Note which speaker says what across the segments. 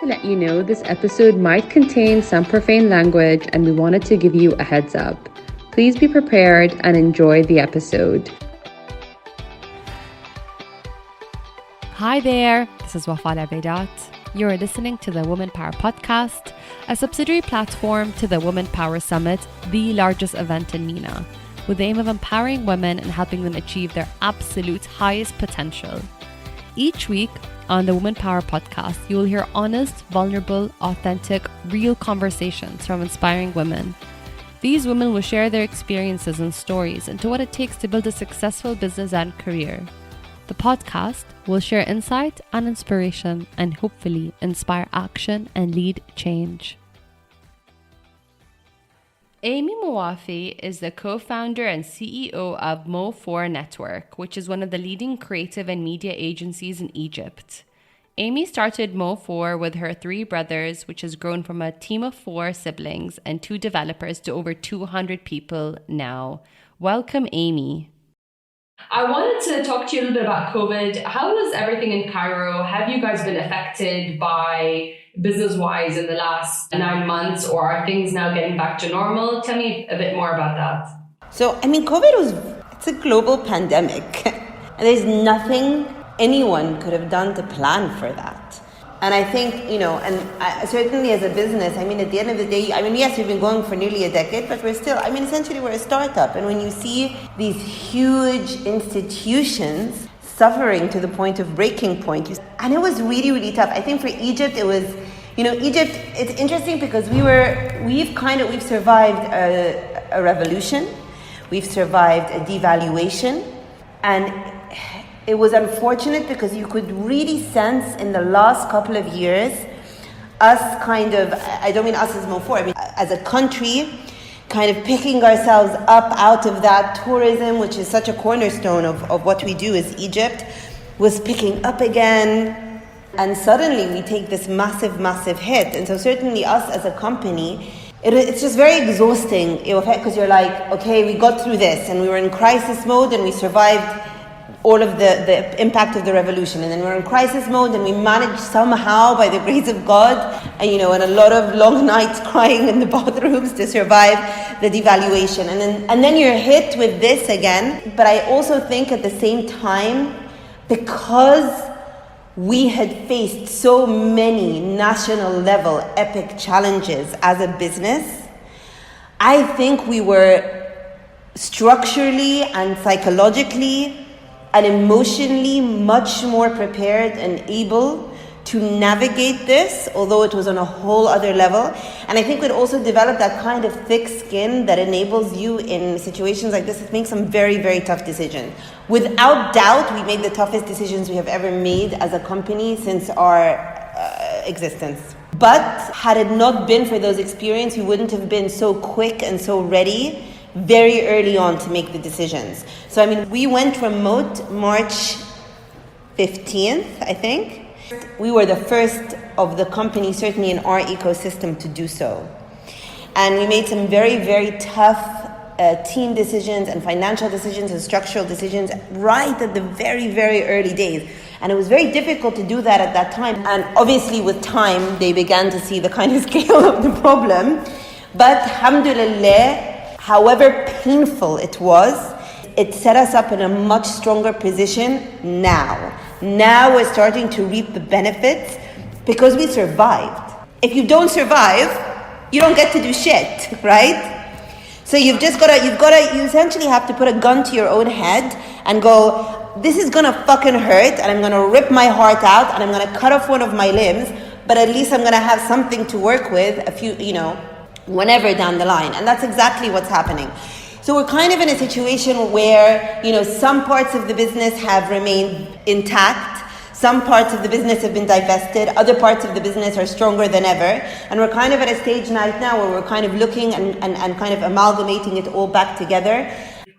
Speaker 1: To let you know, this episode might contain some profane language and we wanted to give you a heads up. Please be prepared and enjoy the episode.
Speaker 2: Hi there, this is Mowafi. You're listening to the Women Power Podcast, a subsidiary platform to the Women Power Summit, the largest event in MENA, with the aim of empowering women and helping them achieve their absolute highest potential. Each week on the Women Power Podcast, you will hear honest, vulnerable, authentic, real conversations from inspiring women. These women will share their experiences and stories into what it takes to build a successful business and career. The podcast will share insight and inspiration and hopefully inspire action and lead change. Amy Mowafi is the co-founder and CEO of Mo4 Network, which is one of the leading creative and media agencies in Egypt. Amy started Mo4 with her 3 brothers, which has grown from a team of 4 siblings and 2 developers to over 200 people now. Welcome, Amy. I wanted to talk to you a little bit about COVID. How was everything in Cairo? Have you guys been affected by business-wise in the last 9 months, or are things now getting back to normal? Tell me a bit more about that.
Speaker 3: So, it's a global pandemic. And there's nothing anyone could have done to plan for that. And I think, certainly as a business, at the end of the day, yes, we've been going for nearly a decade, but we're still, essentially we're a startup. And when you see these huge institutions suffering to the point of breaking point, and it was really, really tough. I think for Egypt, it was, Egypt, it's interesting because we've survived a revolution. We've survived a devaluation. And it was unfortunate because you could really sense in the last couple of years us I don't mean us as Mo4, as a country kind of picking ourselves up out of that. Tourism, which is such a cornerstone of what we do as Egypt, was picking up again. And suddenly we take this massive, massive hit. And so certainly us as a company, it's just very exhausting because you're like, okay, we got through this and we were in crisis mode and we survived all of the impact of the revolution, and then we're in crisis mode and we managed somehow by the grace of God and a lot of long nights crying in the bathrooms to survive the devaluation, and then you're hit with this again. But I also think at the same time, because we had faced so many national level epic challenges as a business, I think we were structurally and psychologically and emotionally much more prepared and able to navigate this, although it was on a whole other level. And I think we'd also developed that kind of thick skin that enables you in situations like this to make some very, very tough decisions. Without doubt, we made the toughest decisions we have ever made as a company since our existence. But had it not been for those experiences, we wouldn't have been so quick and so ready very early on to make the decisions. So, we went remote March 15th, I think. We were the first of the companies, certainly in our ecosystem, to do so. And we made some very, very tough team decisions and financial decisions and structural decisions right at the very, very early days. And it was very difficult to do that at that time. And obviously with time, they began to see the kind of scale of the problem. But alhamdulillah, however painful it was, it set us up in a much stronger position now. Now we're starting to reap the benefits because we survived. If you don't survive, you don't get to do shit, right? So you essentially have to put a gun to your own head and go, this is gonna fucking hurt and I'm gonna rip my heart out and I'm gonna cut off one of my limbs, but at least I'm gonna have something to work with whenever down the line. And that's exactly what's happening. So we're kind of in a situation where, some parts of the business have remained intact. Some parts of the business have been divested. Other parts of the business are stronger than ever. And we're kind of at a stage right now where we're kind of looking and kind of amalgamating it all back together.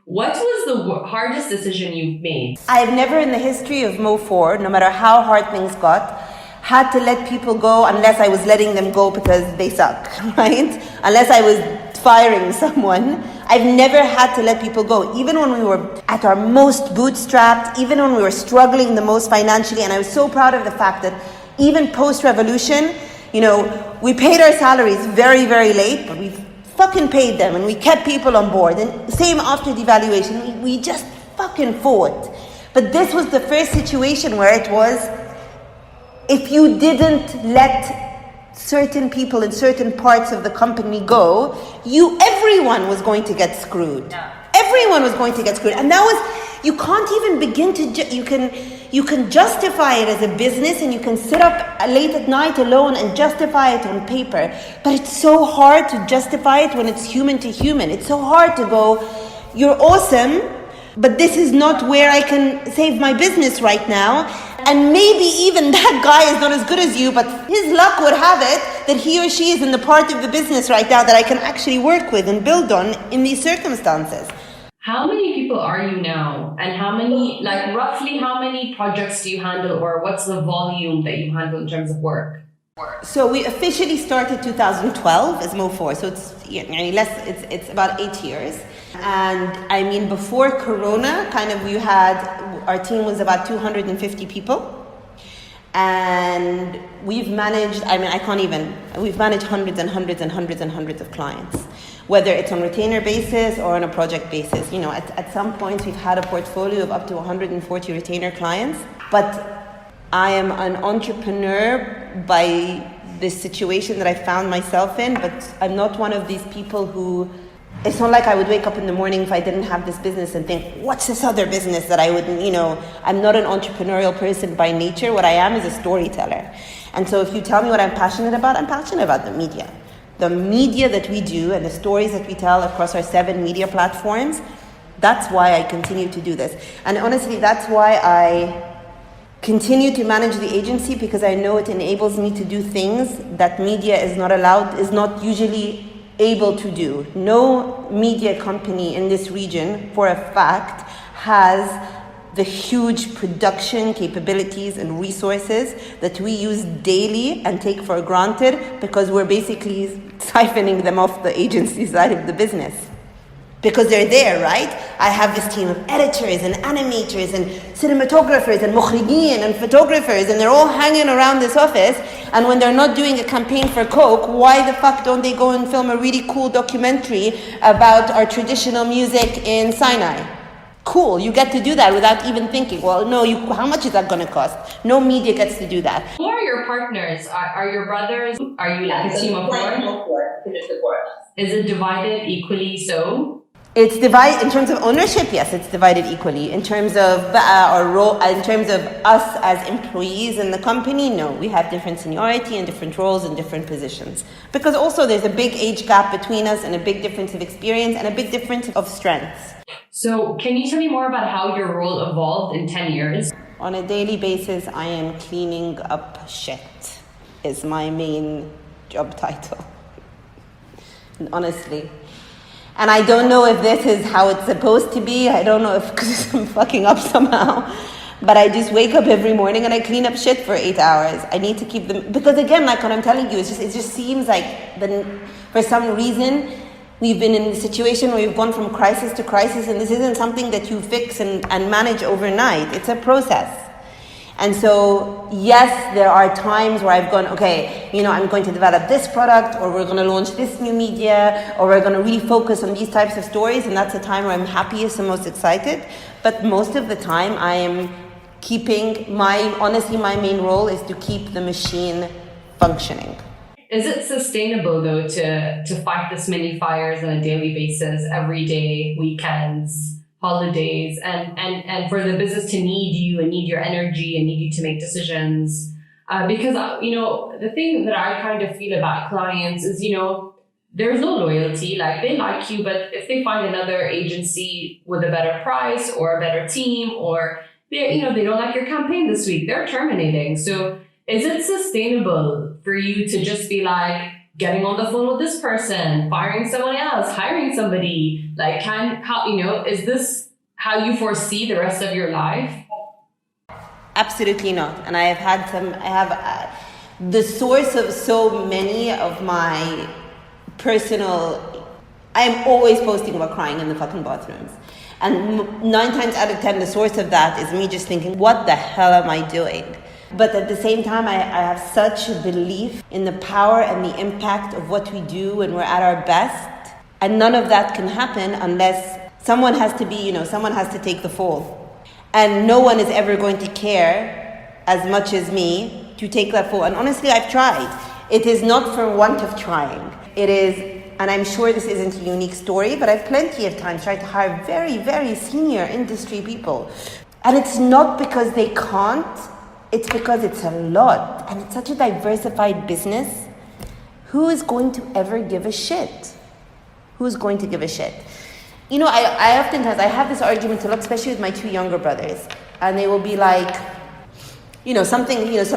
Speaker 2: What was the hardest decision you've made?
Speaker 3: I've never in the history of Mo4, no matter how hard things got, had to let people go unless I was letting them go because they suck, right? Unless I was firing someone. I've never had to let people go, even when we were at our most bootstrapped, even when we were struggling the most financially. And I was so proud of the fact that even post-revolution, We paid our salaries very, very late, but we fucking paid them and we kept people on board. And same after devaluation, we just fucking fought. But this was the first situation where it was, if you didn't let certain people in certain parts of the company go, everyone was going to get screwed. Yeah. Everyone was going to get screwed. And that was, you can't even begin to, you can justify it as a business, and you can sit up late at night alone and justify it on paper. But it's so hard to justify it when it's human to human. It's so hard to go, you're awesome, but this is not where I can save my business right now. And maybe even that guy is not as good as you, but his luck would have it that he or she is in the part of the business right now that I can actually work with and build on in these circumstances.
Speaker 2: How many people are you now? And roughly how many projects do you handle, or what's the volume that you handle in terms of work?
Speaker 3: So we officially started 2012 as Mowafi, so it's about 8 years. And before Corona, our team was about 250 people. And we've managed, we've managed hundreds and hundreds and hundreds and hundreds of clients, whether it's on retainer basis or on a project basis. At some points we've had a portfolio of up to 140 retainer clients. But I am an entrepreneur by this situation that I found myself in, but I'm not one of these people who, it's not like I would wake up in the morning if I didn't have this business and think, what's this other business that I wouldn't, I'm not an entrepreneurial person by nature. What I am is a storyteller. And so if you tell me what I'm passionate about the media. The media that we do and the stories that we tell across our 7 media platforms, that's why I continue to do this. And honestly, that's why I continue to manage the agency, because I know it enables me to do things that media is not usually able to do. No media company in this region, for a fact, has the huge production capabilities and resources that we use daily and take for granted, because we're basically siphoning them off the agency side of the business. Because they're there, right? I have this team of editors and animators and cinematographers and mukhrigin and photographers, and they're all hanging around this office. And when they're not doing a campaign for Coke, why the fuck don't they go and film a really cool documentary about our traditional music in Sinai? Cool, you get to do that without even thinking, how much is that going to cost? No media gets to do that.
Speaker 2: Who are your partners? Are your brothers? Are you like a team of 4? Is it divided equally so?
Speaker 3: It's divided in terms of ownership. Yes, it's divided equally. In terms of our role, in terms of us as employees in the company, no, we have different seniority and different roles and different positions. Because also there's a big age gap between us and a big difference of experience and a big difference of strengths.
Speaker 2: So can you tell me more about how your role evolved in 10 years?
Speaker 3: On a daily basis, I am cleaning up shit is my main job title. Honestly. And I don't know if this is how it's supposed to be. I don't know if because I'm fucking up somehow. But I just wake up every morning and I clean up shit for 8 hours. I need to keep them, because again, like what I'm telling you, it just seems like for some reason we've been in a situation where we've gone from crisis to crisis, and this isn't something that you fix and manage overnight. It's a process. And so, yes, there are times where I've gone, I'm going to develop this product, or we're going to launch this new media, or we're going to really focus on these types of stories, and that's the time where I'm happiest and most excited. But most of the time, I am my main role is to keep the machine functioning.
Speaker 2: Is it sustainable, though, to fight this many fires on a daily basis, every day, weekends, holidays, and for the business to need you and need your energy and need you to make decisions? Because, the thing that I kind of feel about clients is, there's no loyalty. Like, they like you, but if they find another agency with a better price or a better team, or they don't like your campaign this week, they're terminating. So is it sustainable for you to just be like, getting on the phone with this person, firing someone else, hiring somebody? Like, is this how you foresee the rest of your life?
Speaker 3: Absolutely not. And I have the source of so many of my personal, I'm always posting about crying in the fucking bathrooms. And 9 times out of 10, the source of that is me just thinking, what the hell am I doing? But at the same time, I have such a belief in the power and the impact of what we do when we're at our best. And none of that can happen unless someone has to take the fall. And no one is ever going to care as much as me to take that fall. And honestly, I've tried. It is not for want of trying. It is, and I'm sure this isn't a unique story, but I've plenty of times tried to hire very, very senior industry people. And it's not because they can't, it's because it's a lot. And it's such a diversified business. Who is going to ever give a shit? Who's going to give a shit? You know, I oftentimes, I have this argument a lot, especially with my two younger brothers. And they will be like, some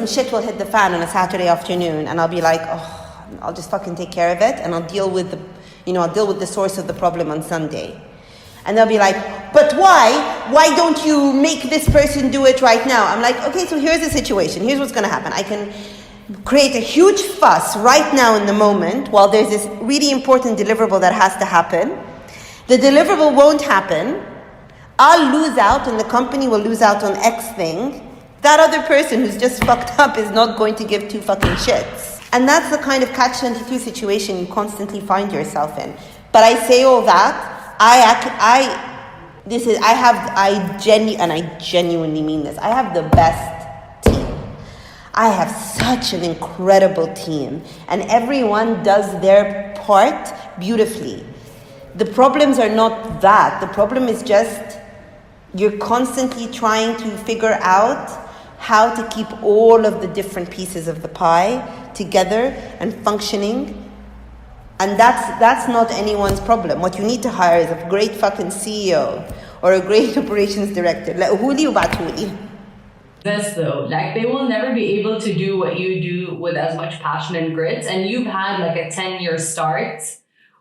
Speaker 3: shit will hit the fan on a Saturday afternoon. And I'll be like, oh, I'll just fucking take care of it. And I'll deal with the source of the problem on Sunday. And they'll be like, but why? Why don't you make this person do it right now? I'm like, okay, so here's the situation. Here's what's going to happen. I can create a huge fuss right now in the moment while there's this really important deliverable that has to happen. The deliverable won't happen. I'll lose out and the company will lose out on X thing. That other person who's just fucked up is not going to give two fucking shits. And that's the kind of catch-22 situation you constantly find yourself in. But I say all that, I genuinely mean this. I have the best team. I have such an incredible team, and everyone does their part beautifully. The problems are not that. The problem is just you're constantly trying to figure out how to keep all of the different pieces of the pie together and functioning. And that's not anyone's problem. What you need to hire is a great fucking CEO or a great operations director.
Speaker 4: This though, like they will never be able to do what you do with as much passion and grit. And you've had like a 10-year start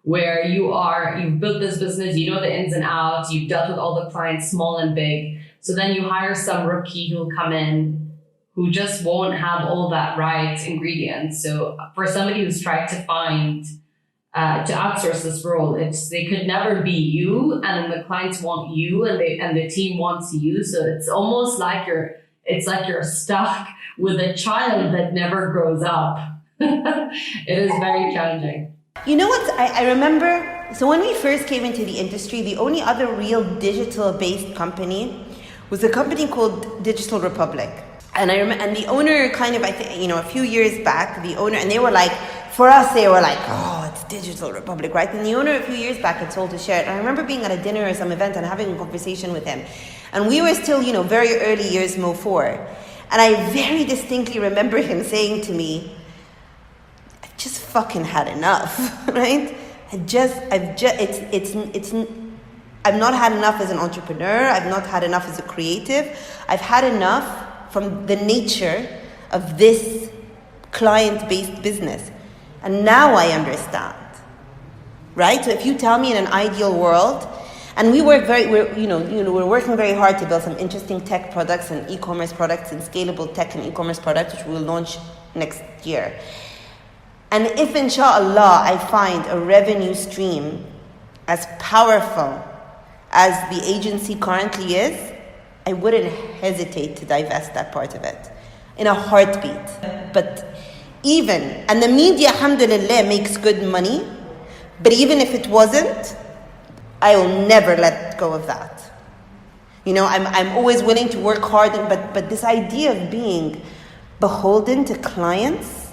Speaker 4: where you've built this business, you know the ins and outs, you've dealt with all the clients, small and big. So then you hire some rookie who'll come in who just won't have all that right ingredients. So for somebody who's tried to find to outsource this role, they could never be you, and then the clients want you, and the team wants you. So it's almost like you're stuck with a child that never grows up. It is very challenging.
Speaker 3: You know what? I remember. So when we first came into the industry, the only other real digital-based company was a company called Digital Republic, and I remember. And the owner a few years back, the owner, and they were like. For us, they were like, oh, it's Digital Republic, right? And the owner a few years back had sold his share. And I remember being at a dinner or some event and having a conversation with him. And we were still, very early years Mo4. And I very distinctly remember him saying to me, I've just fucking had enough, right? I've not had enough as an entrepreneur. I've not had enough as a creative. I've had enough from the nature of this client-based business. And now I understand, right? So if you tell me in an ideal world, and we're working very hard to build some interesting tech products and e-commerce products and scalable tech and e-commerce products, which we'll launch next year. And if, inshallah, I find a revenue stream as powerful as the agency currently is, I wouldn't hesitate to divest that part of it in a heartbeat. But and the media, alhamdulillah, makes good money, but even if it wasn't, I will never let go of that. I'm always willing to work hard, but this idea of being beholden to clients,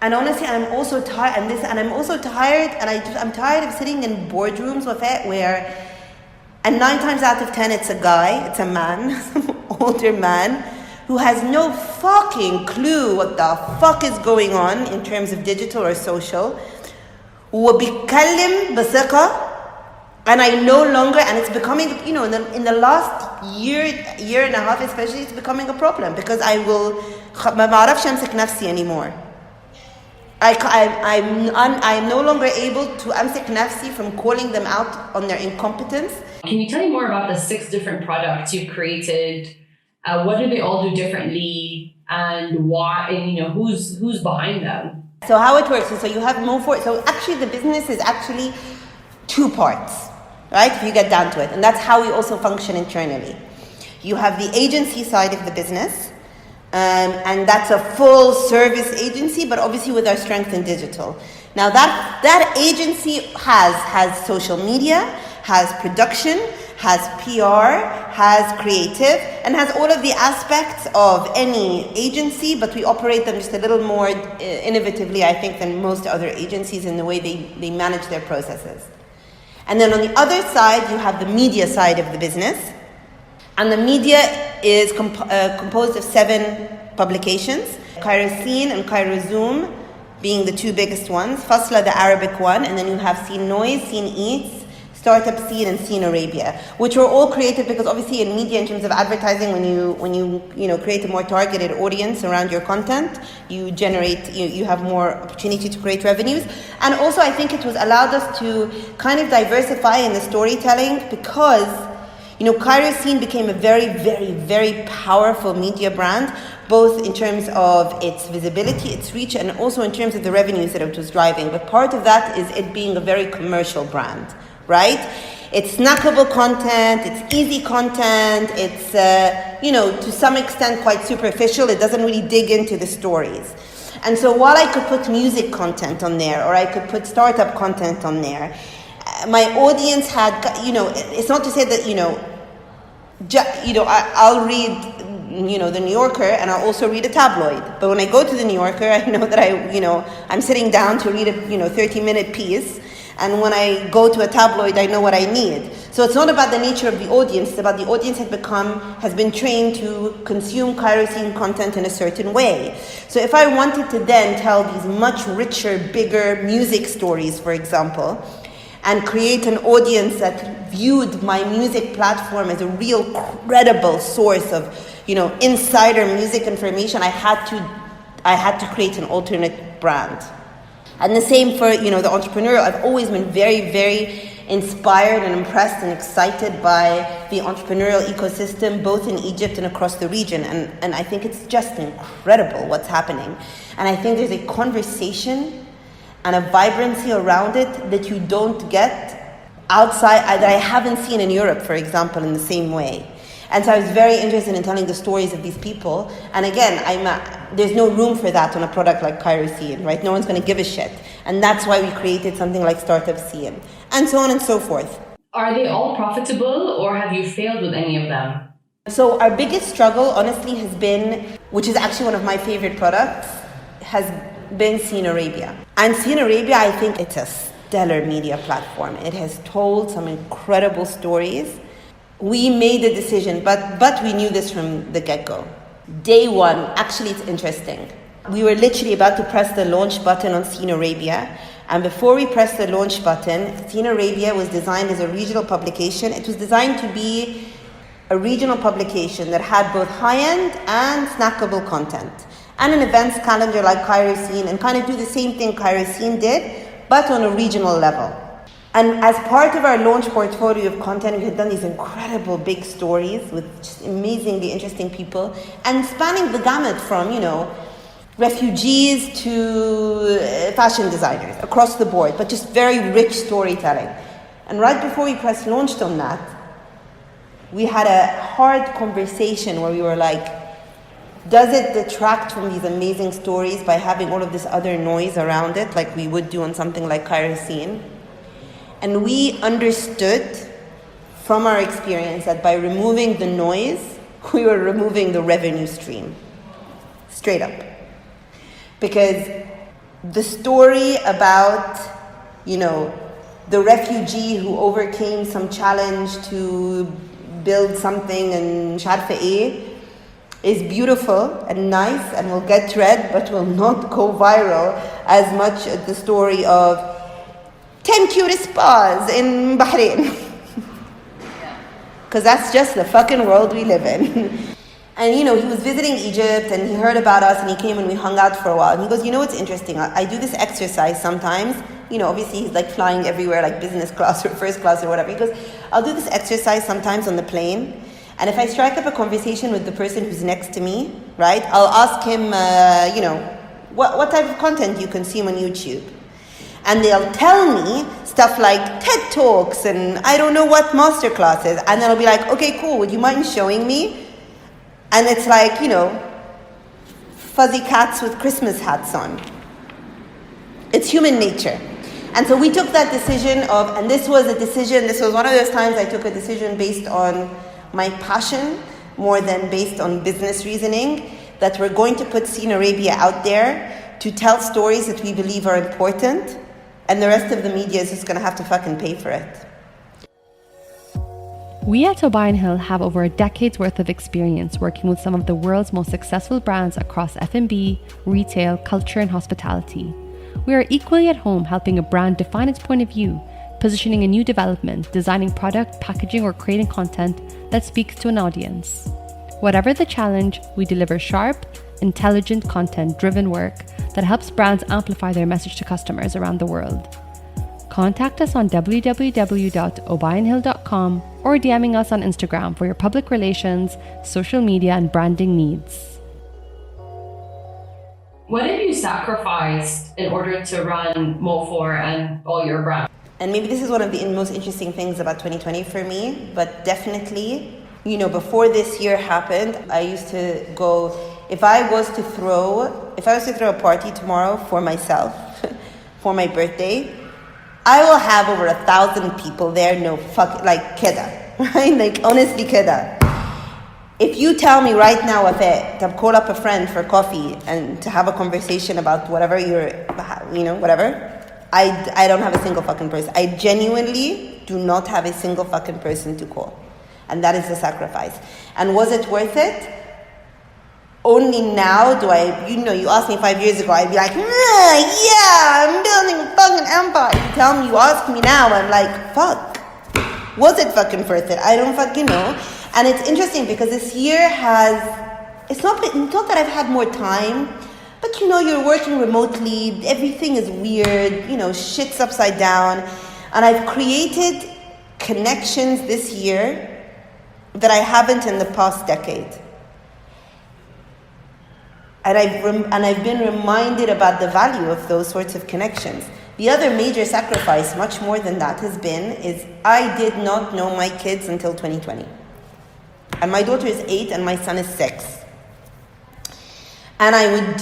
Speaker 3: and honestly, I'm also tired, I'm tired of sitting in boardrooms where, and 9 times out of 10, it's a guy, it's a man, some older man, who has no fucking clue what the fuck is going on in terms of digital or social. وبيتكلم بثقة, and I no longer, and it's becoming, in the last year and a half especially, it's becoming a problem because I ما بعرفش أمسك نفسي anymore. I'm no longer able to أمسك نفسي from calling them out on their incompetence.
Speaker 4: Can you tell me more about the 6 different products you've created? What do they all do differently, and why? And who's behind them?
Speaker 3: So how it works is, so you have Mo4. So actually, the business is actually 2 parts, right? If you get down to it, and that's how we also function internally. You have the agency side of the business, And that's a full service agency, but obviously with our strength in digital. Now that agency has social media, has production, has PR, has creative, and has all of the aspects of any agency, but we operate them just a little more innovatively, I think, than most other agencies in the way they manage their processes. And then on the other side, you have the media side of the business. And the media is composed of 7 publications, Cairo Scene and Cairo Zoom being the 2 biggest ones, Fasla, the Arabic one, and then you have Scene Noise, SceneEats, Startup Scene, and Scene Arabia, which were all created because obviously in media, in terms of advertising, when you create a more targeted audience around your content, you have more opportunity to create revenues. And also I think it was allowed us to kind of diversify in the storytelling because Cairo Scene became a very, very, very powerful media brand, both in terms of its visibility, its reach, and also in terms of the revenues that it was driving. But part of that is it being a very commercial brand, right? It's snackable content, it's easy content, it's, to some extent quite superficial. It doesn't really dig into the stories. And so while I could put music content on there, or I could put startup content on there, my audience had, it's not to say that, I'll read, the New Yorker, and I'll also read a tabloid. But when I go to the New Yorker, I know that I'm sitting down to read a, 30-minute piece. And when I go to a tabloid, I know what I need. So it's not about the nature of the audience, it's about the audience has been trained to consume Cairo Scene content in a certain way. So if I wanted to then tell these much richer, bigger music stories, for example, and create an audience that viewed my music platform as a real credible source of, insider music information, I had to create an alternate brand. And the same for, the entrepreneurial. I've always been very, very inspired and impressed and excited by the entrepreneurial ecosystem, both in Egypt and across the region. And I think it's just incredible what's happening. And I think there's a conversation and a vibrancy around it that you don't get outside, that I haven't seen in Europe, for example, in the same way. And so I was very interested in telling the stories of these people. And again, there's no room for that on a product like Cairo Scene, right? No one's going to give a shit. And that's why we created something like Startup Scene, and so on and so forth.
Speaker 4: Are they all profitable, or have you failed with any of them?
Speaker 3: So our biggest struggle, honestly, has been, which is actually one of my favorite products, has been Scene Arabia. And Scene Arabia, I think it's a stellar media platform. It has told some incredible stories. We made a decision, but we knew this from the get-go. Day one, actually it's interesting. We were literally about to press the launch button on Scene Arabia, and before we pressed the launch button, Scene Arabia was designed as a regional publication. It was designed to be a regional publication that had both high-end and snackable content, and an events calendar like Cairo Scene, and kind of do the same thing Cairo Scene did, but on a regional level. And as part of our launch portfolio of content, we had done these incredible big stories with just amazingly interesting people, and spanning the gamut from, refugees to fashion designers across the board, but just very rich storytelling. And right before we press launched on that, we had a hard conversation where we were like, does it detract from these amazing stories by having all of this other noise around it, like we would do on something like Cairo Scene? And we understood from our experience that by removing the noise, we were removing the revenue stream. Straight up. Because the story about, the refugee who overcame some challenge to build something in Sharfa is beautiful and nice and will get read, but will not go viral as much as the story of 10 cutest spas in Bahrain. Because that's just the fucking world we live in. And he was visiting Egypt and he heard about us and he came and we hung out for a while. And he goes, what's interesting? I do this exercise sometimes. Obviously he's like flying everywhere, like business class or first class or whatever. He goes, I'll do this exercise sometimes on the plane. And if I strike up a conversation with the person who's next to me, right, I'll ask him, what type of content you consume on YouTube. And they'll tell me stuff like TED Talks and I don't know what masterclasses. And then I'll be like, okay, cool, would you mind showing me? And it's like, fuzzy cats with Christmas hats on. It's human nature. And so we took that decision and this was one of those times I took a decision based on my passion more than based on business reasoning, that we're going to put Scene Arabia out there to tell stories that we believe are important, and the rest of the media is just going to have to fucking pay for it.
Speaker 2: We at Dubai and Hill have over a decade's worth of experience working with some of the world's most successful brands across F&B, retail, culture and hospitality. We are equally at home helping a brand define its point of view, positioning a new development, designing product, packaging or creating content that speaks to an audience. Whatever the challenge, we deliver sharp, intelligent content-driven work that helps brands amplify their message to customers around the world. Contact us on www.obayandhill.com or DMing us on Instagram for your public relations, social media and branding needs.
Speaker 4: What have you sacrificed in order to run Mo4 and all your brands?
Speaker 3: And maybe this is one of the most interesting things about 2020 for me, but definitely, before this year happened, I used to go, if I was to throw a party tomorrow for myself, for my birthday, I will have over 1,000 people there, keda, right? Like, honestly, keda. If you tell me right now, Wafa, to call up a friend for coffee and to have a conversation about whatever whatever, I don't have a single fucking person. I genuinely do not have a single fucking person to call. And that is the sacrifice. And was it worth it? Only now do I, you asked me 5 years ago, I'd be like, yeah, I'm building a fucking empire. You ask me now, I'm like, fuck. Was it fucking worth it? I don't fucking know. And it's interesting because this year it's not that I've had more time, but you're working remotely, everything is weird, shit's upside down. And I've created connections this year that I haven't in the past decade. And I've been reminded about the value of those sorts of connections. The other major sacrifice, much more than that, is I did not know my kids until 2020. And my daughter is 8 and my son is 6. And I'm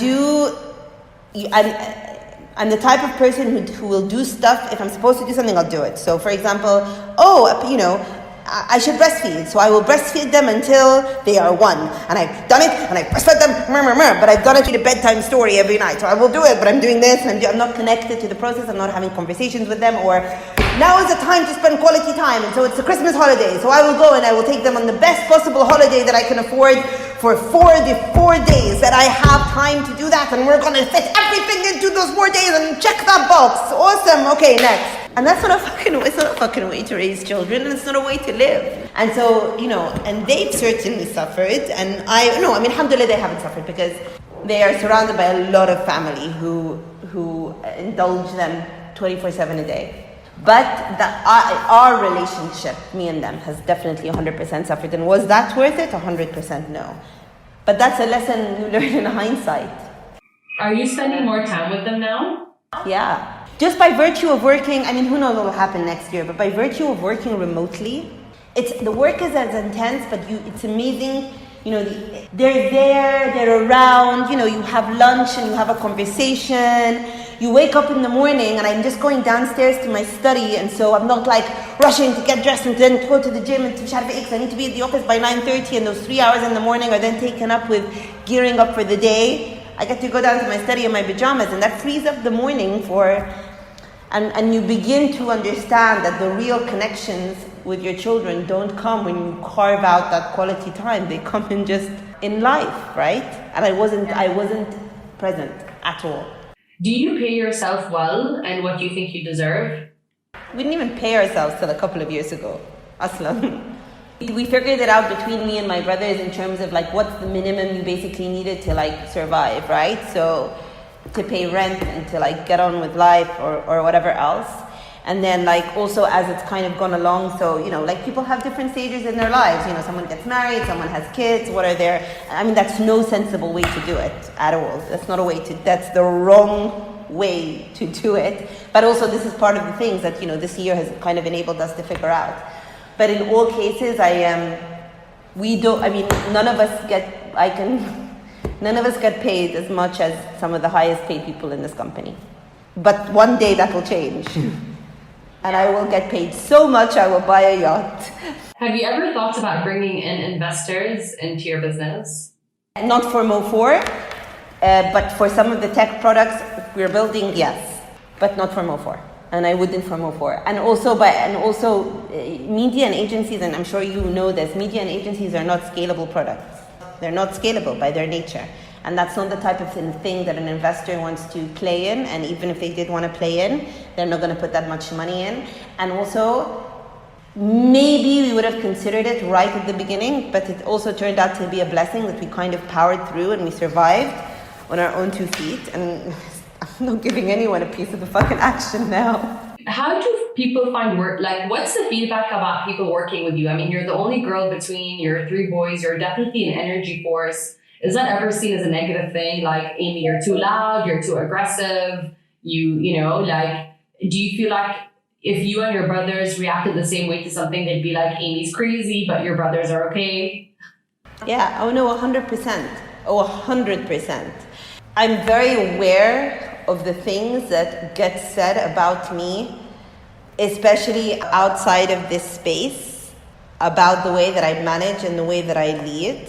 Speaker 3: the type of person who will do stuff. If I'm supposed to do something, I'll do it. So for example, I should breastfeed. So I will breastfeed them until they are 1. And I've done it, and I breastfed them, but I've done it to the bedtime story every night. So I will do it, but I'm doing this, and I'm not connected to the process. I'm not having conversations with them, or now is the time to spend quality time. And so it's the Christmas holiday. So I will go and I will take them on the best possible holiday that I can afford for 4 days that I have time to do that. And we're going to fit everything into those 4 days and check that box. Awesome. Okay, next. And that's not a fucking way to raise children, and it's not a way to live. And so, and they've certainly suffered, and alhamdulillah, they haven't suffered because they are surrounded by a lot of family who indulge them 24/7 a day. But our relationship, me and them, has definitely 100% suffered. And was that worth it? 100% no. But that's a lesson you learn in hindsight.
Speaker 4: Are you spending more time with them now?
Speaker 3: Yeah. Just by virtue of working, who knows what will happen next year, but by virtue of working remotely, the work is as intense, but it's amazing. They're there, they're around, you have lunch and you have a conversation. You wake up in the morning and I'm just going downstairs to my study, and so I'm not like rushing to get dressed and then to go to the gym and to I need to be at the office by 9:30, and those 3 hours in the morning are then taken up with gearing up for the day. I get to go down to my study in my pajamas, and that frees up the morning and you begin to understand that the real connections with your children don't come when you carve out that quality time. They come in life, right? And I wasn't present at all.
Speaker 4: Do you pay yourself well and what you think you deserve?
Speaker 3: We didn't even pay ourselves till a couple of years ago. Aslan. We figured it out between me and my brothers in terms of what's the minimum you basically needed to survive, right? So to pay rent and to get on with life or whatever else. And then also as it's kind of gone along, so people have different stages in their lives. Someone gets married, someone has kids. That's no sensible way to do it at all. That's the wrong way to do it. But also this is part of the things that this year has kind of enabled us to figure out. But in all cases, none of us None of us get paid as much as some of the highest paid people in this company. But one day that will change. And I will get paid so much I will buy a yacht.
Speaker 4: Have you ever thought about bringing in investors into your business?
Speaker 3: Not for Mo4, but for some of the tech products we're building, yes. But not for Mo4. And I wouldn't for Mo4. And also media and agencies, and I'm sure you know this, media and agencies are not scalable products. They're not scalable by their nature. And that's not the type of thing that an investor wants to play in. And even if they did want to play in, they're not going to put that much money in. And also, maybe we would have considered it right at the beginning, but it also turned out to be a blessing that we kind of powered through and we survived on our own 2 feet. And I'm not giving anyone a piece of the fucking action now.
Speaker 4: How do people find work? Like, what's the feedback about people working with you? I mean, you're the only girl between your 3 boys. You're definitely an energy force. Is that ever seen as a negative thing? Like, Amy, you're too loud, you're too aggressive. You know, like, do you feel like if you and your brothers reacted the same way to something, they'd be like, Amy's crazy, but your brothers are okay?
Speaker 3: Yeah, oh no, 100%. Oh, 100%. I'm very aware of the things that get said about me, especially outside of this space, about the way that I manage and the way that I lead.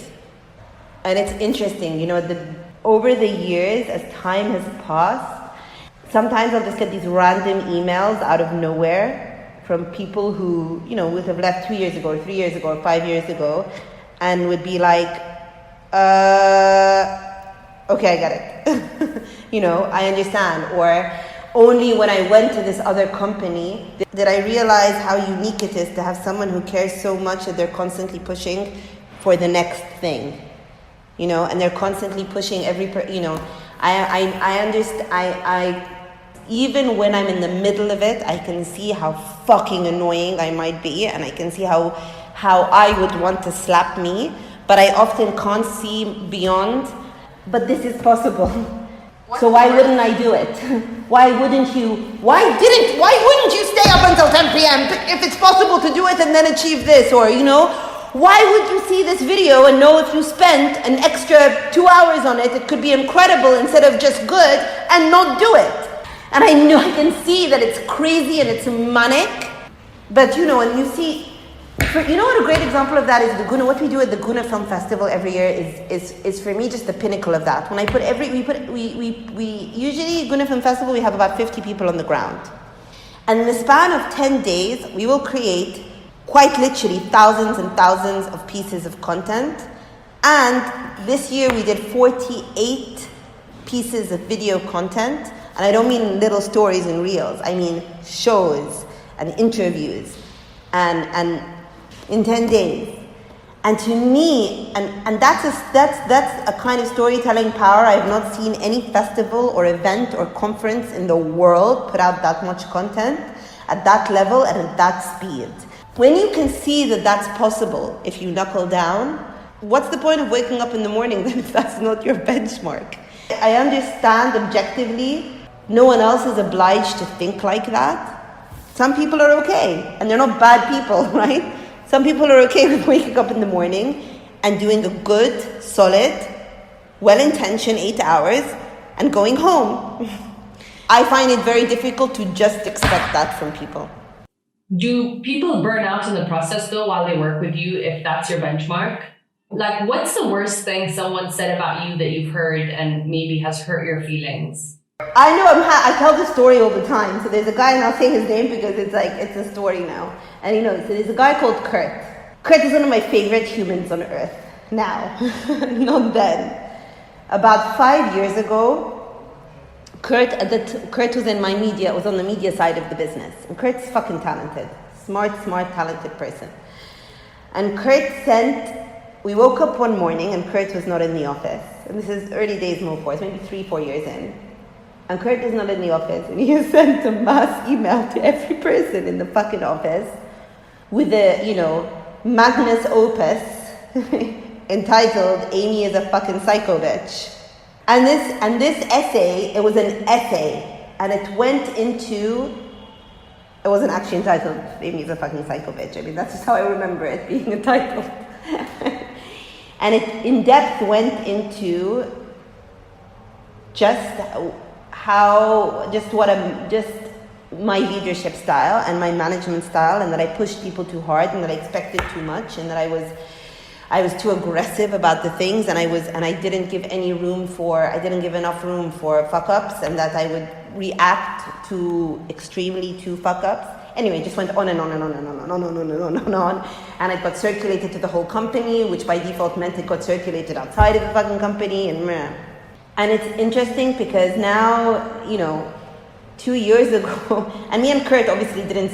Speaker 3: And it's interesting, you know, over the years, as time has passed, sometimes I'll just get these random emails out of nowhere from people who, you know, would have left 2 years ago, or 3 years ago, or 5 years ago, and would be like, okay, I get it. You know, I understand. Or only when I went to this other company did I realize how unique it is to have someone who cares so much that they're constantly pushing for the next thing. You know, and they're constantly pushing I understand. Even when I'm in the middle of it, I can see how fucking annoying I might be, and I can see how I would want to slap me, but I often can't see beyond. But this is possible. So why wouldn't I do it? Why wouldn't you? Why wouldn't you stay up until 10 p.m. if it's possible to do it and then achieve this? Or, you know, why would you see this video and know if you spent an extra 2 hours on it, it could be incredible instead of just good, and not do it? And I know I can see that it's crazy and it's manic, but you know, and you see, you know what a great example of that is the Guna. What we do at the Guna Film Festival every year is for me just the pinnacle of that. When I put we usually Guna Film Festival, we have about 50 people on the ground, and in the span of 10 days, we will create quite literally thousands and thousands of pieces of content. And this year we did 48 pieces of video content. And I don't mean little stories and reels. I mean shows and interviews and in 10 days. And to me, and that's a kind of storytelling power. I have not seen any festival or event or conference in the world put out that much content at that level and at that speed. When you can see that that's possible, if you knuckle down, what's the point of waking up in the morning then if that's not your benchmark? I understand objectively, no one else is obliged to think like that. Some people are okay, and they're not bad people, right? Some people are okay with waking up in the morning and doing a good, solid, well-intentioned 8 hours and going home. I find it very difficult to just expect that from people.
Speaker 4: Do people burn out in the process though while they work with you if that's your benchmark? Like, what's the worst thing someone said about you that you've heard and maybe has hurt your feelings?
Speaker 3: I know I tell this story all the time. So there's a guy, and I'll say his name because it's a story now. And you know, so there's a guy called Kurt. Kurt is one of my favorite humans on earth now, not then. About 5 years ago, Kurt was in my media, was on the media side of the business. And Kurt's fucking talented. Smart, talented person. And we woke up one morning and Kurt was not in the office. And this is early days Mo4, maybe 3-4 years in. And Kurt is not in the office. And he has sent a mass email to every person in the fucking office with a, you know, magnus opus entitled Amy is a fucking psycho bitch. And this essay, it was an essay, and it wasn't actually entitled Amy is a fucking psycho bitch. I mean, that's just how I remember it being entitled. And it in depth went into just my leadership style and my management style, and that I pushed people too hard, and that I expected too much, and that I was too aggressive about the things, and I didn't give enough room for fuck ups, and that I would react to extremely to fuck ups. Anyway, it just went on and on and on and on and on and on and on and on. And it got circulated to the whole company, which by default meant it got circulated outside of the fucking company. And it's interesting because now, 2 years ago, and me and Kurt obviously didn't,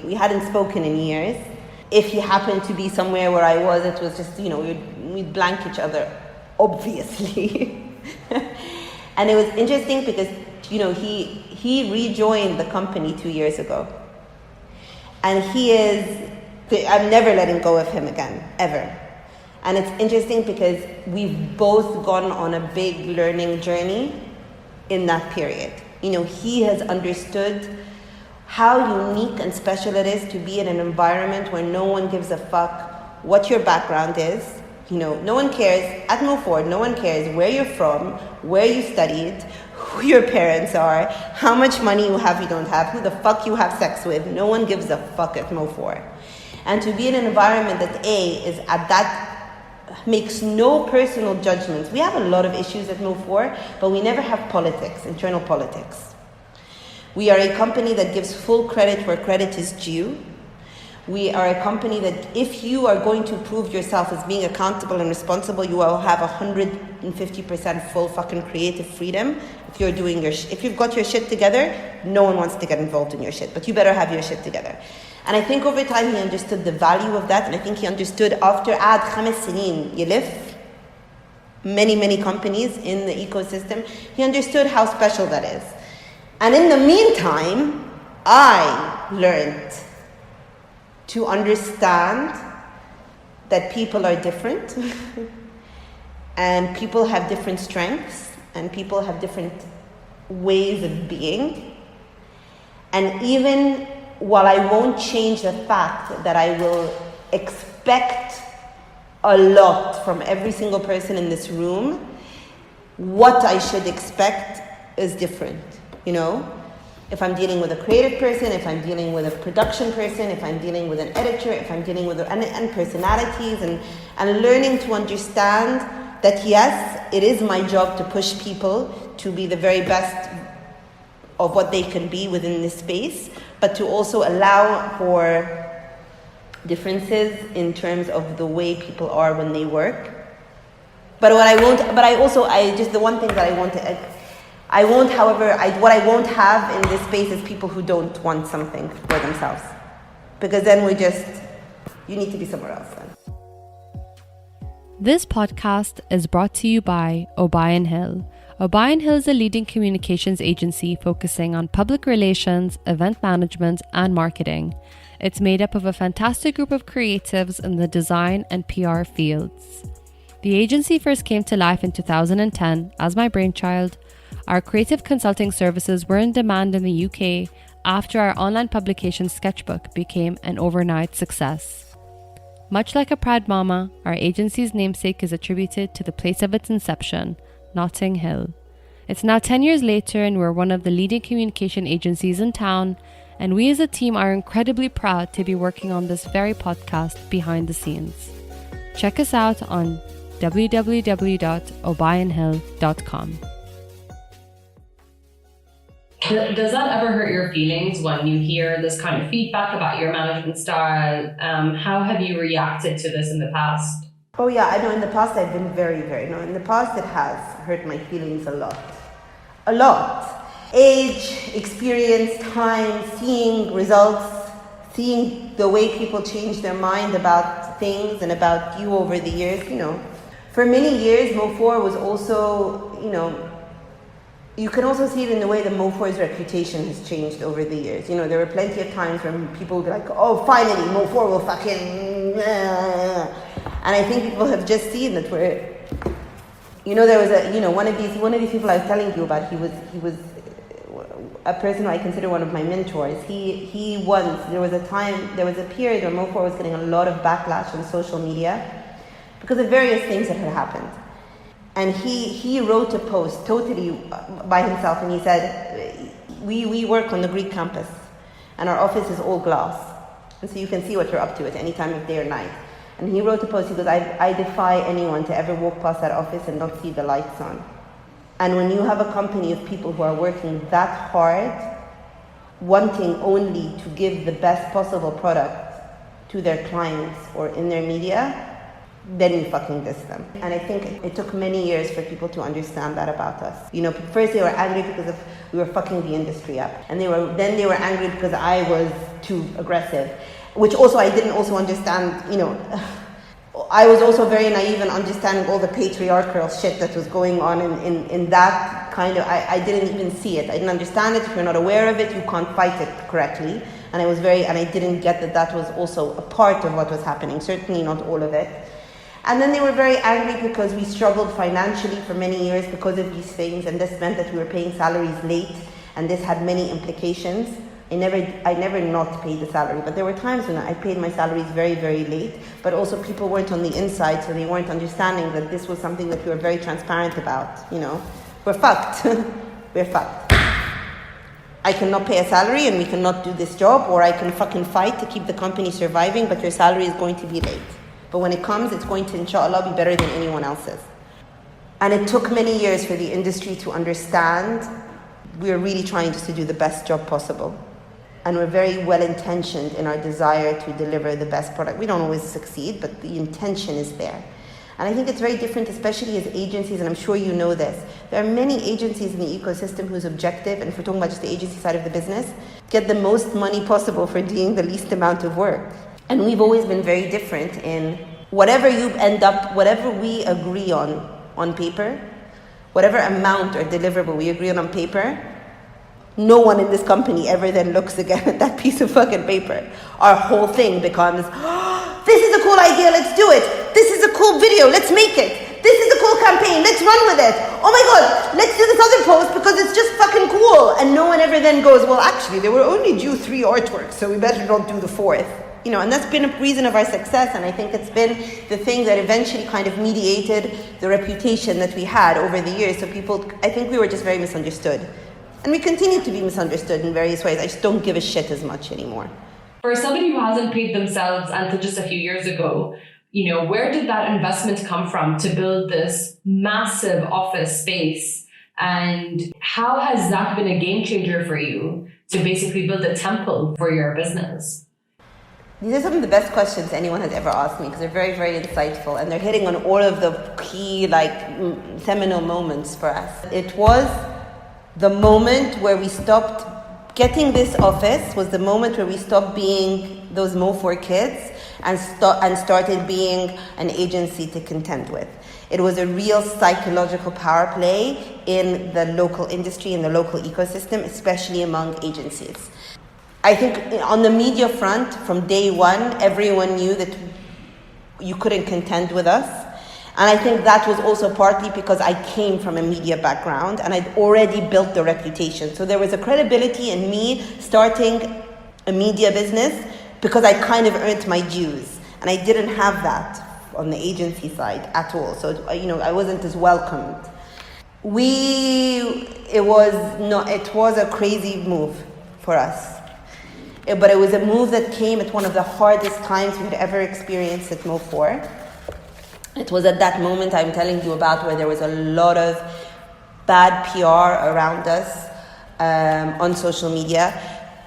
Speaker 3: we hadn't spoken in years. If he happened to be somewhere where I was, it was just, we'd blank each other, obviously. And it was interesting because, he rejoined the company 2 years ago. And I'm never letting go of him again, ever. And it's interesting because we've both gone on a big learning journey in that period. He has understood how unique and special it is to be in an environment where no one gives a fuck what your background is. No one cares. At Mowafi, no one cares where you're from, where you studied, who your parents are, how much money you have, you don't have, who the fuck you have sex with. No one gives a fuck at Mowafi. And to be in an environment that makes no personal judgments. We have a lot of issues at Mowafi, but we never have politics, internal politics. We are a company that gives full credit where credit is due. We are a company that if you are going to prove yourself as being accountable and responsible, you will have 150% full fucking creative freedom. If you've got your shit together, no one wants to get involved in your shit, but you better have your shit together. And I think over time he understood the value of that, and I think he understood after Ad 5 سنين يلف many companies in the ecosystem, he understood how special that is. And in the meantime, I learned to understand that people are different and people have different strengths and people have different ways of being. And even while I won't change the fact that I will expect a lot from every single person in this room, what I should expect is different, If I'm dealing with a creative person, if I'm dealing with a production person, if I'm dealing with an editor, if I'm dealing with and personalities and learning to understand that yes, it is my job to push people to be the very best of what they can be within this space, but to also allow for differences in terms of the way people are when they work. But what I won't have in this space is people who don't want something for themselves. Because then you need to be somewhere else then.
Speaker 2: This podcast is brought to you by O'Brien Hill. O'Brien Hill is a leading communications agency focusing on public relations, event management, and marketing. It's made up of a fantastic group of creatives in the design and PR fields. The agency first came to life in 2010 as my brainchild. Our creative consulting services were in demand in the UK after our online publication Sketchbook became an overnight success. Much like a proud mama, our agency's namesake is attributed to the place of its inception, Notting Hill. It's now 10 years later and we're one of the leading communication agencies in town, and we as a team are incredibly proud to be working on this very podcast behind the scenes. Check us out on www.obrionhill.com.
Speaker 4: Does that ever hurt your feelings when you hear this kind of feedback about your management style? How have you reacted to this in the past?
Speaker 3: Oh yeah, I know in the past I've been very, in the past it has hurt my feelings a lot. A lot. Age, experience, time, seeing results, seeing the way people change their mind about things and about you over the years, For many years, Mowafi was also, you can also see it in the way that Mowafi's reputation has changed over the years. There were plenty of times when people would be like, oh, finally, Mowafi will fucking... And I think people have just seen that we're... there was one of these people I was telling you about, he was a person who I consider one of my mentors. He once, there was a period where Mowafi was getting a lot of backlash on social media because of various things that had happened. And he wrote a post totally by himself, and he said, we work on the Greek campus, and our office is all glass. And so you can see what you're up to at any time of day or night. And he wrote a post, he goes, I defy anyone to ever walk past that office and not see the lights on. And when you have a company of people who are working that hard, wanting only to give the best possible product to their clients or in their media, then you fucking diss them. And I think it took many years for people to understand that about us. You know, first they were angry because we were fucking the industry up. And then they were angry because I was too aggressive. Which also I didn't also understand, you know. I was also very naive in understanding all the patriarchal shit that was going on in that kind of, I didn't even see it. I didn't understand it. If you're not aware of it, you can't fight it correctly. And I didn't get that was also a part of what was happening, certainly not all of it. And then they were very angry because we struggled financially for many years because of these things, and this meant that we were paying salaries late, and this had many implications. I never not paid the salary, but there were times when I paid my salaries very, very late, but also people weren't on the inside, so they weren't understanding that this was something that we were very transparent about, you know. We're fucked. We're fucked. I cannot pay a salary and we cannot do this job, or I can fucking fight to keep the company surviving, but your salary is going to be late. But when it comes, it's going to, inshallah, be better than anyone else's. And it took many years for the industry to understand we're really trying just to do the best job possible. And we're very well-intentioned in our desire to deliver the best product. We don't always succeed, but the intention is there. And I think it's very different, especially as agencies, and I'm sure you know this. There are many agencies in the ecosystem whose objective, and if we're talking about just the agency side of the business, get the most money possible for doing the least amount of work. And we've always been very different in whatever we agree on paper, whatever amount or deliverable we agree on paper, no one in this company ever then looks again at that piece of fucking paper. Our whole thing becomes, oh, this is a cool idea, let's do it. This is a cool video, let's make it. This is a cool campaign, let's run with it. Oh my God, let's do this other post because it's just fucking cool. And no one ever then goes, well, actually, there were only due 3 artworks, so we better not do the 4th. You know, and that's been a reason of our success, and I think it's been the thing that eventually kind of mediated the reputation that we had over the years. So I think we were just very misunderstood. And we continue to be misunderstood in various ways. I just don't give a shit as much anymore.
Speaker 4: For somebody who hasn't paid themselves until just a few years ago, you know, where did that investment come from to build this massive office space? And how has that been a game changer for you to basically build a temple for your business?
Speaker 3: These are some of the best questions anyone has ever asked me because they're very, very insightful, and they're hitting on all of the key, seminal moments for us. It was the moment where we stopped getting this office, was the moment where we stopped being those Mo4 kids and started being an agency to contend with. It was a real psychological power play in the local industry, in the local ecosystem, especially among agencies. I think on the media front, from day one, everyone knew that you couldn't contend with us. And I think that was also partly because I came from a media background and I'd already built the reputation. So there was a credibility in me starting a media business because I kind of earned my dues. And I didn't have that on the agency side at all. So, I wasn't as welcomed. It was a crazy move for us. But it was a move that came at one of the hardest times we had ever experienced at Mo4. It was at that moment I'm telling you about where there was a lot of bad PR around us on social media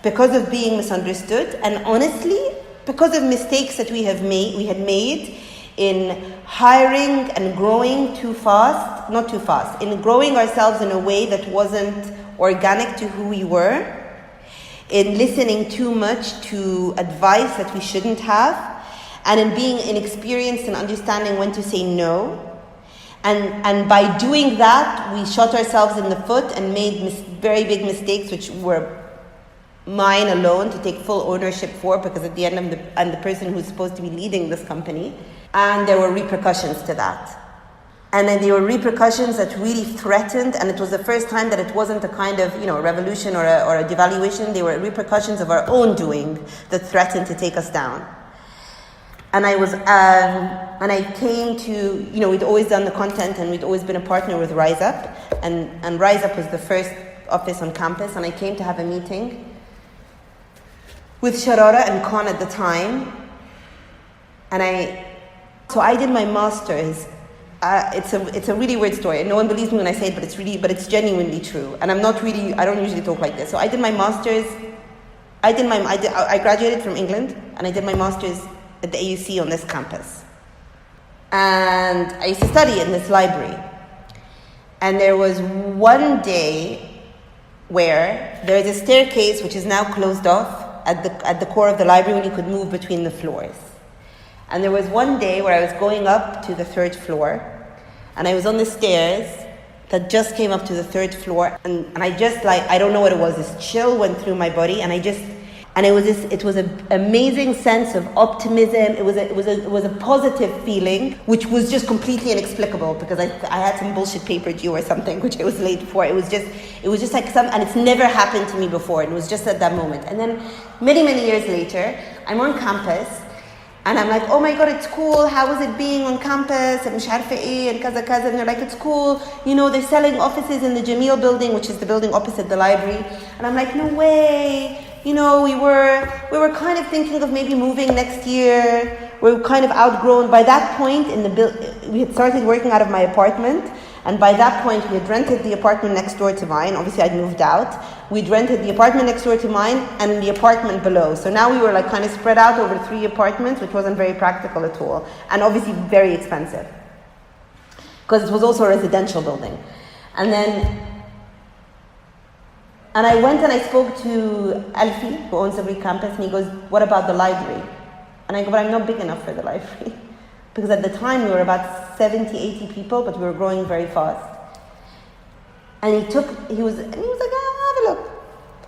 Speaker 3: because of being misunderstood, and honestly, because of mistakes that we had made in hiring and growing in growing ourselves in a way that wasn't organic to who we were, in listening too much to advice that we shouldn't have, and in being inexperienced and understanding when to say no. And by doing that, we shot ourselves in the foot and made very big mistakes, which were mine alone to take full ownership for, because at the end I'm the person who's supposed to be leading this company. And there were repercussions to that. And then there were repercussions that really threatened, and it was the first time that it wasn't a kind of, a revolution or a devaluation. They were repercussions of our own doing that threatened to take us down. And I came to, we'd always done the content and we'd always been a partner with Rise Up. And Rise Up was the first office on campus. And I came to have a meeting with Sharara and Khan at the time. So I did my master's. It's a really weird story. No one believes me when I say it, but it's genuinely true. And I don't usually talk like this. So I did my master's. I graduated from England and I did my master's at the AUC on this campus. And I used to study in this library. And there was one day where there is a staircase which is now closed off at the core of the library when you could move between the floors. And there was one day where I was going up to the 3rd floor, and I was on the stairs that just came up to the 3rd floor, and I just I don't know what it was, this chill went through my body, and it was an amazing sense of optimism. It was a positive feeling, which was just completely inexplicable because I had some bullshit paper due or something, which I was late for. It was just like and it's never happened to me before. And it was just at that moment. And then many, many years later, I'm on campus and I'm like, oh my God, it's cool. How is it being on campus? And مش عارفة إيه and kaza kaza. And they're like, it's cool. They're selling offices in the Jameel building, which is the building opposite the library. And I'm like, no way. We were kind of thinking of maybe moving next year. We were kind of outgrown. By that point, we had started working out of my apartment. And by that point, we had rented the apartment next door to mine. Obviously, I'd moved out. We'd rented the apartment next door to mine and the apartment below. So now we were kind of spread out over 3 apartments, which wasn't very practical at all. And obviously very expensive. Because it was also a residential building. And I went and I spoke to Alfie, who owns every campus, and he goes, what about the library? And I go, but I'm not big enough for the library. Because at the time we were about 70, 80 people, but we were growing very fast. And he was like,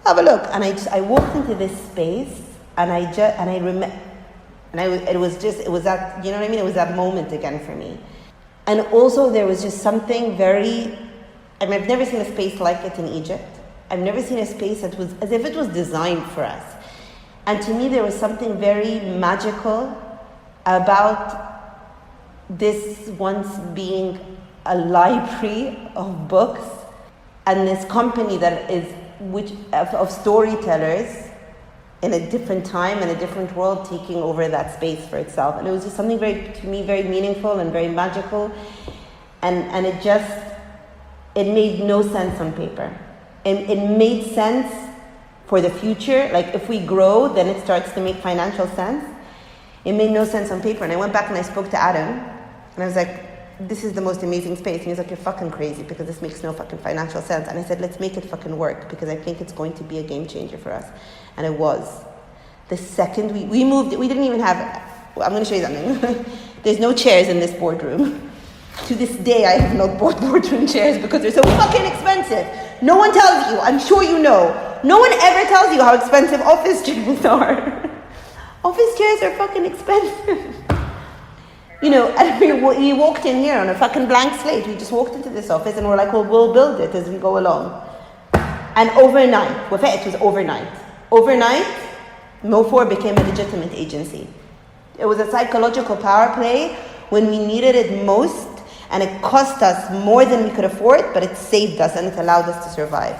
Speaker 3: have a look. And I walked into this space, and it was that, you know what I mean? It was that moment again for me. And also there was just something I've never seen a space like it in Egypt. I've never seen a space that was as if it was designed for us. And to me, there was something very magical about this once being a library of books and this company of storytellers in a different time and a different world taking over that space for itself. And it was just something to me, very meaningful and very magical. And it made no sense on paper. It made sense for the future. Like if we grow, then it starts to make financial sense. It made no sense on paper. And I went back and I spoke to Adam and I was like, this is the most amazing space. And he was like, you're fucking crazy because this makes no fucking financial sense. And I said, let's make it fucking work because I think it's going to be a game changer for us. And it was. The second we moved, we didn't even have, I'm going to show you something. There's no chairs in this boardroom. To this day, I have not bought boardroom chairs because they're so fucking expensive. No one tells you, I'm sure you know. No one ever tells you how expensive office chairs are. Office chairs are fucking expensive. And we walked in here on a fucking blank slate. We just walked into this office and we're like, well, we'll build it as we go along. And overnight, it was overnight. Overnight, Mo4 became a legitimate agency. It was a psychological power play when we needed it most. And it cost us more than we could afford, but it saved us and it allowed us to survive.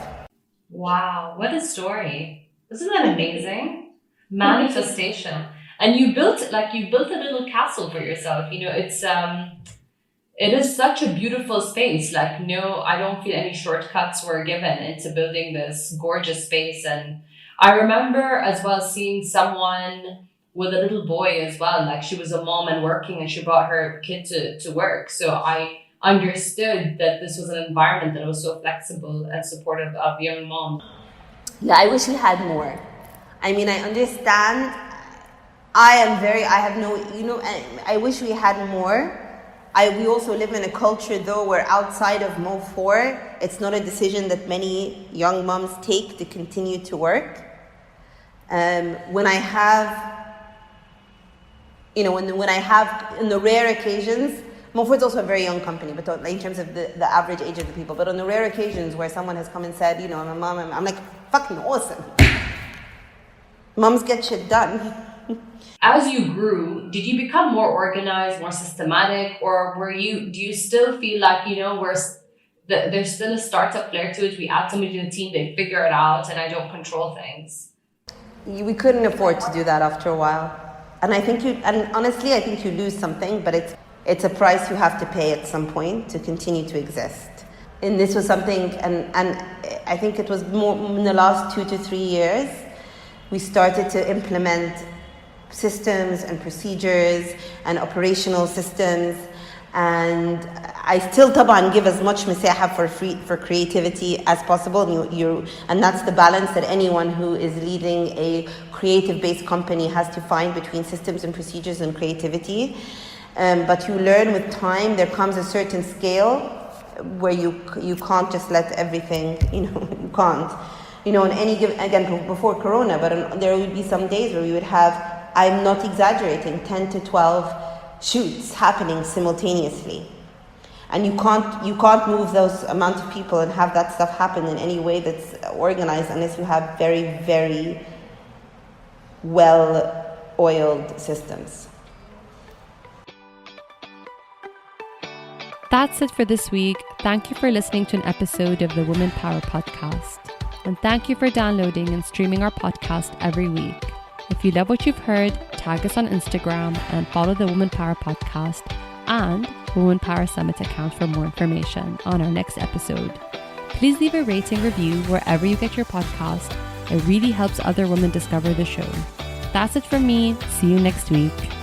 Speaker 4: Wow, what a story. Isn't that amazing? Manifestation. And you built a little castle for yourself. It is such a beautiful space. I don't feel any shortcuts were given into building this gorgeous space. And I remember as well seeing someone with a little boy as well. She was a mom and working and she brought her kid to work. So I understood that this was an environment that was so flexible and supportive of young moms.
Speaker 3: Yeah, I wish we had more. I understand. I wish we had more. We also live in a culture though where outside of Mo4, it's not a decision that many young moms take to continue to work. When I have in the rare occasions, Mo4 is also a very young company, but in terms of the average age of the people. But on the rare occasions where someone has come and said, I'm a mom, I'm like, fucking awesome. Moms get shit done.
Speaker 4: As you grew, did you become more organized, more systematic, or do you still feel like, there's still a startup flair to it? We add somebody to the team, they figure it out, and I don't control things.
Speaker 3: We couldn't afford to do that after a while. And honestly, I think you lose something, but it's a price you have to pay at some point to continue to exist. And this was something, and I think it was more in the last 2 to 3 years, we started to implement systems and procedures and operational systems. And I still طبعا give as much مساحة for creativity as possible. And that's the balance that anyone who is leading a creative-based company has to find between systems and procedures and creativity. But you learn with time. There comes a certain scale where you can't just let everything, you can't. In any given, again, before Corona, but there would be some days where we would have, I'm not exaggerating, 10 to 12 shoots happening simultaneously. And you can't move those amount of people and have that stuff happen in any way that's organized unless you have very, very well-oiled systems.
Speaker 2: That's it for this week. Thank you for listening to an episode of the Woman Power Podcast. And thank you for downloading and streaming our podcast every week. If you love what you've heard, tag us on Instagram and follow the Woman Power Podcast and Woman Power Summit account for more information on our next episode. Please leave a rating review wherever you get your podcast. It really helps other women discover the show. That's it from me. See you next week.